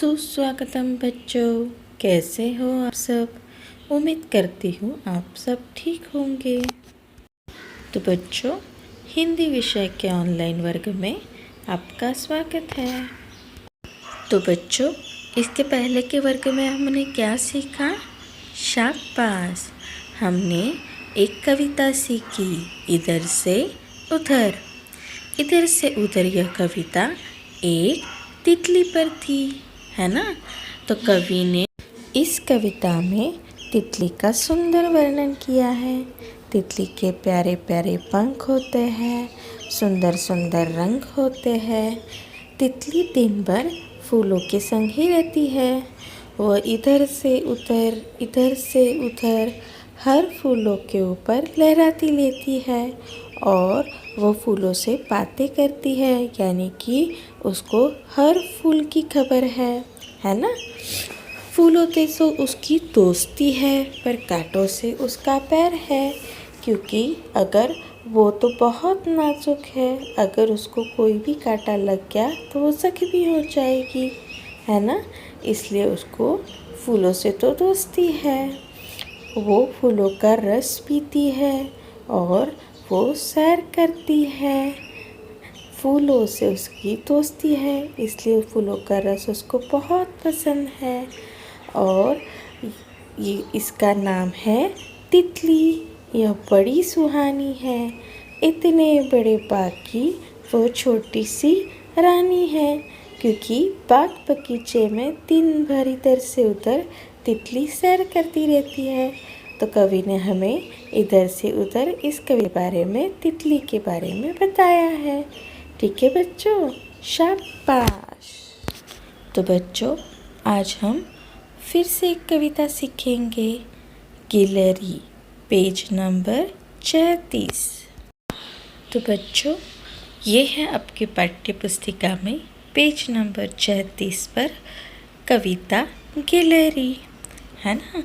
सुस्वागतम बच्चों, कैसे हो आप सब। उम्मीद करती हूँ आप सब ठीक होंगे। तो बच्चों, हिंदी विषय के ऑनलाइन वर्ग में आपका स्वागत है। तो बच्चों, इसके पहले के वर्ग में हमने क्या सीखा? शाबाश, हमने एक कविता सीखी, इधर से उधर। इधर से उधर यह कविता एक तितली पर थी, है ना। तो कवि ने इस कविता में तितली का सुंदर वर्णन किया है। तितली के प्यारे प्यारे पंख होते हैं, सुंदर सुंदर रंग होते हैं। तितली दिन भर फूलों के संग ही रहती है। वह इधर से उधर हर फूलों के ऊपर लहराती लेती है और वो फूलों से बातें करती है, यानी कि उसको हर फूल की खबर है ना। फूलों से तो उसकी दोस्ती है, पर कांटों से उसका पैर है, क्योंकि अगर वो तो बहुत नाजुक है, अगर उसको कोई भी कांटा लग गया तो वो जख्मी हो जाएगी, है ना। इसलिए उसको फूलों से तो दोस्ती है। वो फूलों का रस पीती है और वो सैर करती है। फूलों से उसकी दोस्ती है, इसलिए फूलों का रस उसको बहुत पसंद है। और ये इसका नाम है तितली। यह बड़ी सुहानी है, इतने बड़े बाग की वो छोटी सी रानी है, क्योंकि बाग बगीचे में दिन भर इधर से उधर तितली सैर करती रहती है। तो कवि ने हमें इधर से उधर इस कवि के बारे में, तितली के बारे में बताया है। ठीक है बच्चों, शाबाश। तो बच्चों, आज हम फिर से एक कविता सीखेंगे, गिलहरी, पेज नंबर 34। तो बच्चों, ये है आपके पाठ्य पुस्तिका में पेज नंबर 34 पर कविता गिलहरी, है ना।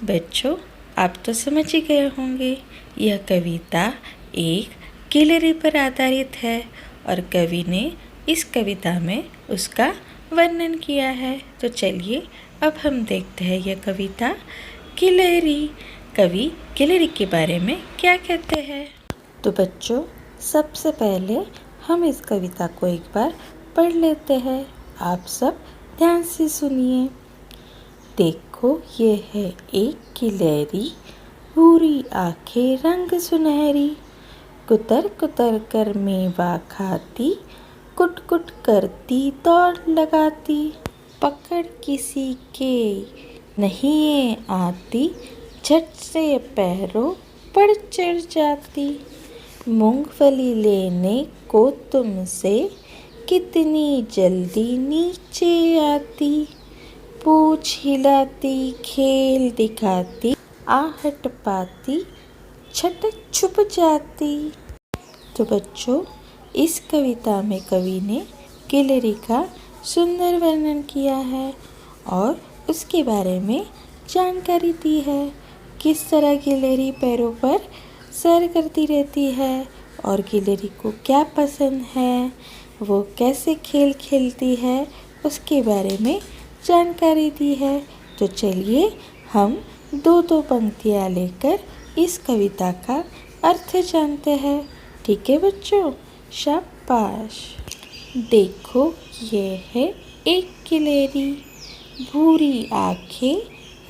बच्चों, आप तो समझ ही गए होंगे, यह कविता एक गिलहरी पर आधारित है और कवि ने इस कविता में उसका वर्णन किया है। तो चलिए अब हम देखते हैं यह कविता गिलहरी। कवि गिलहरी के बारे में क्या कहते हैं। तो बच्चों, सबसे पहले हम इस कविता को एक बार पढ़ लेते हैं। आप सब ध्यान से सुनिए। देखो, ये है एक गिलहरी, भूरी आंखें रंग सुनहरी, कुतर कुतर कर मेवा खाती, कुट कुट करती दौड़ लगाती, पकड़ किसी के नहीं ये आती, झट से पैरों पर चढ़ जाती, मूंगफली लेने को तुमसे कितनी जल्दी नीचे आती, पूछ हिलाती खेल दिखाती, आहट पाती छट छुप जाती। तो बच्चों, इस कविता में कवि ने गिलहरी का सुंदर वर्णन किया है और उसके बारे में जानकारी दी है। किस तरह गिलहरी पैरों पर सैर करती रहती है और गिलहरी को क्या पसंद है, वो कैसे खेल खेलती है, उसके बारे में जानकारी दी है। तो चलिए हम दो दो पंक्तियाँ लेकर इस कविता का अर्थ जानते हैं। ठीक है बच्चों, शाबाश। देखो, ये है एक गिलहरी, भूरी आंखें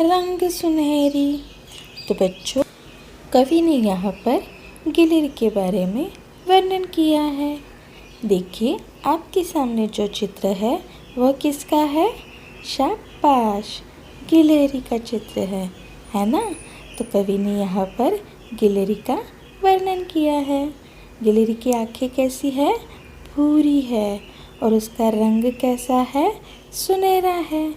रंग सुनहरी। तो बच्चों, कवि ने यहाँ पर गिलहरी के बारे में वर्णन किया है। देखिए, आपके सामने जो चित्र है वह किसका है? शाबाश, गिलहरी का चित्र है ना। तो कवि ने यहाँ पर गिलहरी का वर्णन किया है। गिलहरी की आंखें कैसी है? भूरी है और उसका रंग कैसा है? सुनहरा है।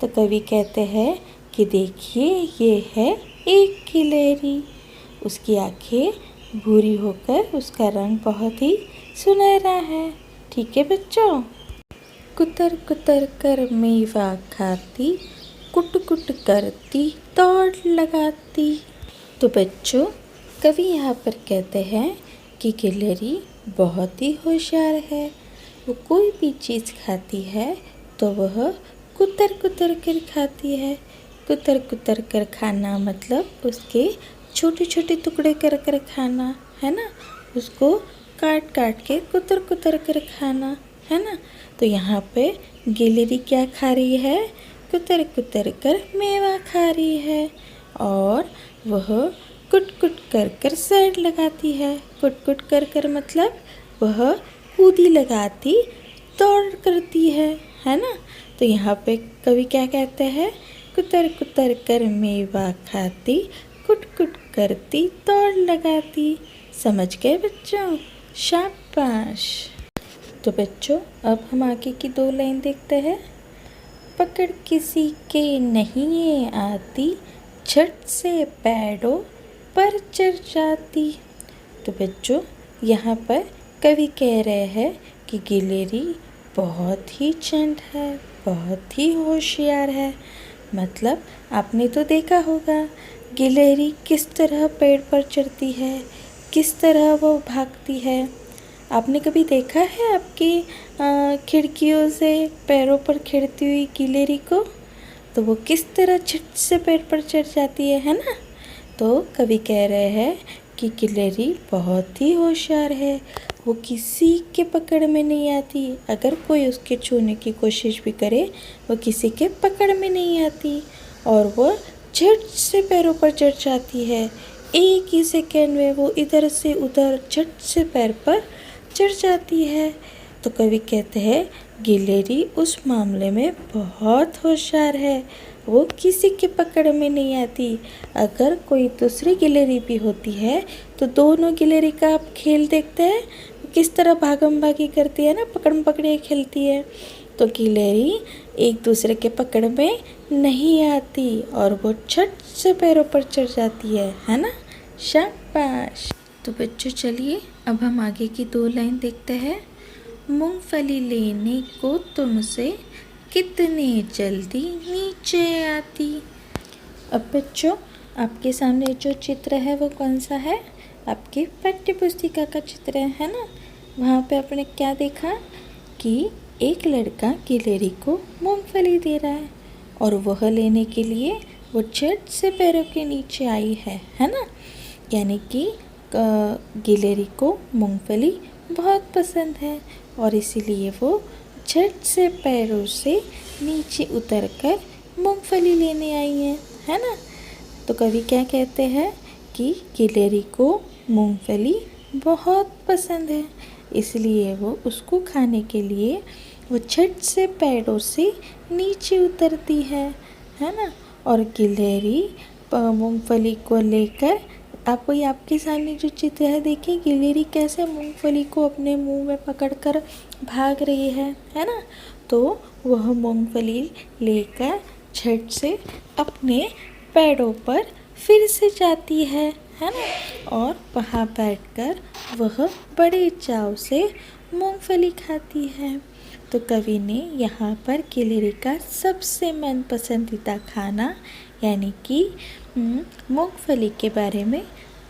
तो कवि कहते हैं कि देखिए, ये है एक गिलहरी, उसकी आंखें भूरी होकर उसका रंग बहुत ही सुनहरा है। ठीक है बच्चों। कुतर कुतर कर मेवा खाती, कुट कुट करती दौड़ लगाती। तो बच्चों, कवि यहाँ पर कहते हैं कि गिलहरी बहुत ही होशियार है। वो कोई भी चीज़ खाती है तो वह कुतर कुतर कर खाती है। कुतर कुतर कर खाना मतलब उसके छोटे छोटे टुकड़े कर कर खाना, है ना। उसको काट काट के कुतर कुतर कर खाना, है ना। तो यहाँ पे गिलहरी क्या खा रही है? कुतर कुतर कर मेवा खा रही है। और वह कुट कुट कर कर सैर लगाती है। कुट कुट कर कर मतलब वह कूदी लगाती दौड़ करती है ना। तो यहाँ पे कवि क्या कहते हैं? कुतर कुतर कर मेवा खाती, कुट कुट करती दौड़ लगाती। समझ गए बच्चों? शाबाश। तो बच्चों अब हम आगे की 2 लाइन देखते हैं। पकड़ किसी के नहीं ये आती, झट से पैरों पर चढ़ जाती। तो बच्चों यहाँ पर कवि कह रहे हैं कि गिलहरी बहुत ही चंट है, बहुत ही होशियार है। मतलब आपने तो देखा होगा गिलहरी किस तरह पेड़ पर चढ़ती है, किस तरह वो भागती है। आपने कभी देखा है आपकी खिड़कियों से पैरों पर खिड़ती हुई गिलहरी को? तो वो किस तरह झट से पेड़ पर चढ़ जाती है ना। तो कवि कह रहे हैं कि गिलहरी बहुत ही होशियार है, वो किसी के पकड़ में नहीं आती। अगर कोई उसके छूने की कोशिश भी करे वो किसी के पकड़ में नहीं आती और वो झट से पैरों पर चढ़ जाती है। एक ही सेकेंड में वो इधर से उधर झट से पैर पर चढ़ जाती है। तो कवि कहते हैं गिलहरी उस मामले में बहुत होशियार है, वो किसी के पकड़ में नहीं आती। अगर कोई दूसरी गिलहरी भी होती है तो दोनों गिलहरी का आप खेल देखते हैं किस तरह भागम भागी करती है ना, पकड़म पकड़िए खेलती है। तो गिलहरी एक दूसरे के पकड़ में नहीं आती और वो झट से पैरों पर चढ़ जाती है ना। शाबाश। तो बच्चों चलिए अब हम आगे की 2 लाइन देखते हैं। मूंगफली लेने को तुमसे कितने जल्दी नीचे आती। अब बच्चों आपके सामने जो चित्र है वो कौन सा है? आपकी पाठ्य पुस्तिका का चित्र है ना। वहाँ पे आपने क्या देखा कि एक लड़का गिलहरी को मूंगफली दे रहा है और वह लेने के लिए वो झट से पैरों के नीचे आई है ना। यानी कि गिलहरी को मूंगफली बहुत पसंद है और इसीलिए वो झट से पैरों से नीचे उतरकर मूंगफली लेने आई है ना। तो कवि क्या कहते हैं कि गिलहरी को मूंगफली बहुत पसंद है, इसलिए वो उसको खाने के लिए वो झट से पैरों से नीचे उतरती है ना। और गिलहरी मूंगफली को लेकर आपके सामने जो चित्र है देखिए गिलहरी कैसे मूंगफली को अपने मुंह में पकड़कर भाग रही है ना। तो वह मूंगफली लेकर झट से अपने पैरों पर फिर से जाती है ना। और वहाँ बैठकर वह बड़े चाव से मूंगफली खाती है। तो कवि ने यहाँ पर गिलहरी का सबसे मन पसंदीदा खाना यानी कि मूंगफली के बारे में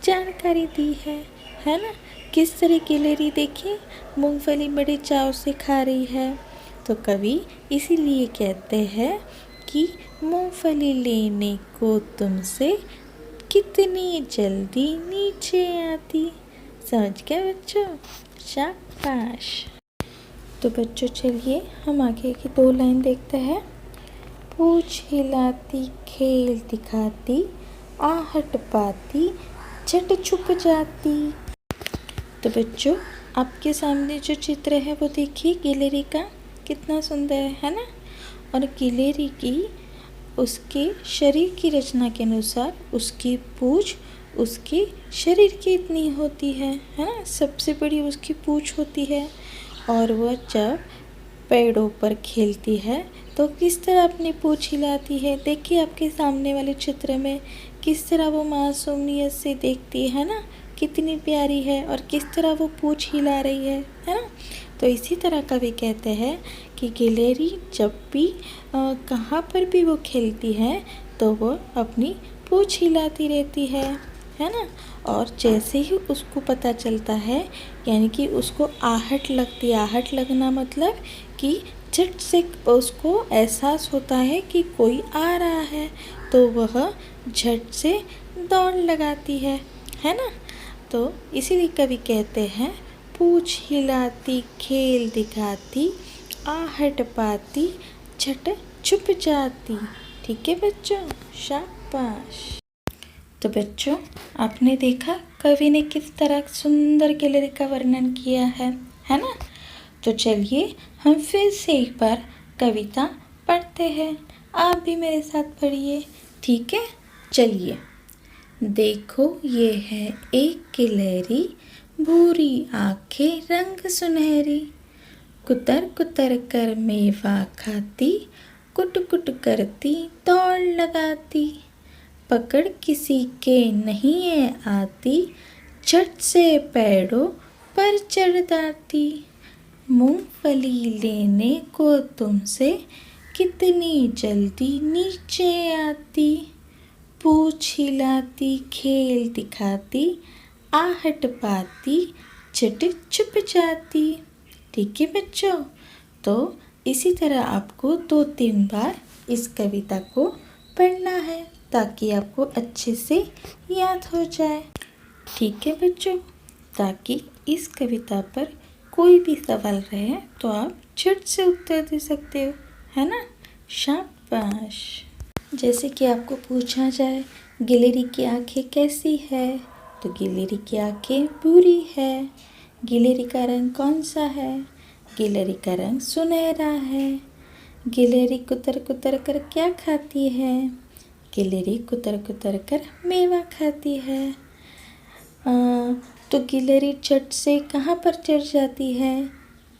जानकारी दी है ना। किस तरह गिलहरी देखिए मूंगफली बड़े चाव से खा रही है। तो कवि इसीलिए कहते हैं कि मूंगफली लेने को तुमसे कितनी जल्दी नीचे आती। समझ गए बच्चों? शाबाश। तो बच्चों चलिए हम आगे की 2 लाइन देखते हैं। पूछ हिलाती खेल दिखाती, आहट पाती झट छुप जाती। तो बच्चों आपके सामने जो चित्र है वो देखिए गिलहरी का कितना सुंदर है ना। और गिलहरी की उसके शरीर की रचना के अनुसार उसकी पूँछ उसके शरीर की इतनी होती है ना। सबसे बड़ी उसकी पूँछ होती है और वह जब पेड़ों पर खेलती है तो किस तरह अपनी पूँछ हिलाती है। देखिए आपके सामने वाले चित्र में किस तरह वो मासूमियत से देखती है ना, कितनी प्यारी है और किस तरह वो पूँछ हिला रही है ना। तो इसी तरह कवि कहते हैं कि गिलहरी जब भी कहाँ पर भी वो खेलती है तो वो अपनी पूँछ हिलाती रहती है ना। और जैसे ही उसको पता चलता है यानी कि उसको आहट लगती है। आहट लगना मतलब कि झट से उसको एहसास होता है कि कोई आ रहा है, तो वह झट से दौड़ लगाती है ना। तो इसीलिए कवि कहते हैं, पूँछ हिलाती खेल दिखाती, आहट पाती झट छुप जाती। ठीक है बच्चों, शाबाश। तो बच्चों, आपने देखा कवि ने किस तरह सुंदर गिलहरी का वर्णन किया है ना। तो चलिए हम फिर से एक बार कविता पढ़ते हैं। आप भी मेरे साथ पढ़िए, ठीक है। चलिए। देखो ये है एक गिलहरी, भूरी आंखें रंग सुनहरी, कुतर कुतर कर मेवा खाती, कुट कुट करती दौड़ लगाती, पकड़ किसी के नहीं है आती, झट से पैरों पर चढ़ जाती, मूंगफली लेने को तुमसे कितनी जल्दी नीचे आती, पूँछ हिलाती खेल दिखाती, आहट पाती झट छुप जाती। ठीक है बच्चों, तो इसी तरह आपको 2-3 बार इस कविता को पढ़ना है ताकि आपको अच्छे से याद हो जाए। ठीक है बच्चों, ताकि इस कविता पर कोई भी सवाल रहे तो आप झट से उत्तर दे सकते हो, है ना। शाबाश। जैसे कि आपको पूछा जाए गिलहरी की आंखें कैसी है, तो गिलहरी की आंखें भूरी है। गिलहरी का रंग कौन सा है? गिलहरी का रंग सुनहरा है। गिलहरी कुतर कुतर कर क्या खाती है? गिलहरी कुतर कुतर कर मेवा खाती है। तो गिलहरी झट से कहाँ पर चढ़ जाती है?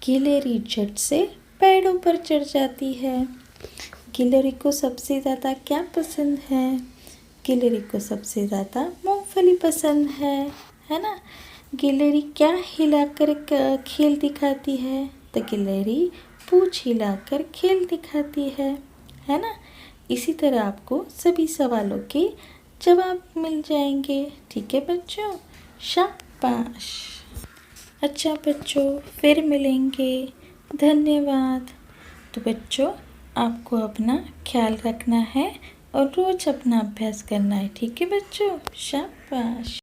गिलहरी झट से पेड़ों पर चढ़ जाती है। गिलहरी को सबसे ज़्यादा क्या पसंद है? गिलहरी को सबसे ज़्यादा मूंगफली पसंद है ना। गिलहरी क्या हिलाकर खेल दिखाती है? तो गिलहरी पूँछ हिलाकर खेल दिखाती है ना। इसी तरह आपको सभी सवालों के जवाब मिल जाएंगे। ठीक है बच्चों, शाबाश। अच्छा बच्चों, फिर मिलेंगे। धन्यवाद। तो बच्चों, आपको अपना ख्याल रखना है और रोज़ अपना अभ्यास करना है। ठीक है बच्चों, शाबाश।